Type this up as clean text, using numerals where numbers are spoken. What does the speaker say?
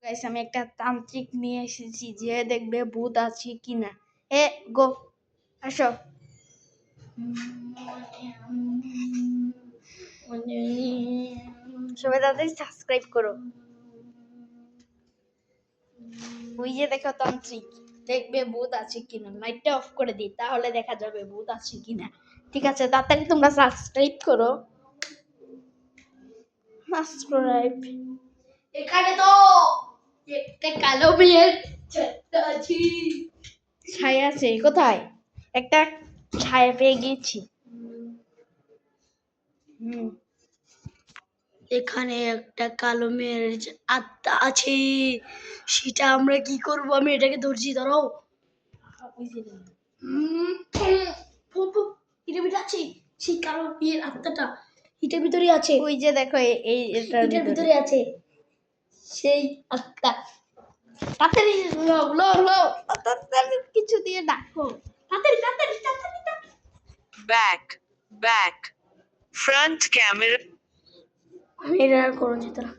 Guys আমি একটা তান্ত্রিক নিয়ে এসেছি যে দেখবে ভূত আছে কিনা। এ গো আসো। সবাই তাড়াতাড়ি সাবস্ক্রাইব করো। ওই যে দেখো তান্ত্রিক, দেখবে ভূত আছে কিনা। লাইটটা অফ করে দিই তাহলে দেখা যাবে ভূত আছে কিনা। ঠিক আছে তাড়াতাড়ি তোমরা সাবস্ক্রাইব করো। সাবস্ক্রাইব। এখানে তো একটা কালো মেয়ের ছায়া আছে। ছায়া আছে কোথায়? একটা ছায়া পেয়ে গেছি। এখানে একটা কালো মেয়ের আত্মা আছে, সেটা আমরা কি করব? আমি এটাকে ধরছি, ধরো। এটা আছে সেই কালো মেয়ের আত্মাটা, এটার ভিতরে আছে। ওই যে দেখো এই এটার ভিতরে আছে সেই আত্মা। তাড়াতাড়ি লো লো লো, তাড়াতাড়ি কিছু দিয়ে ডাকো। তাড়াতাড়ি তাড়াতাড়ি তাড়াতাড়ি। back front camera এটা আর কোনো যেত না।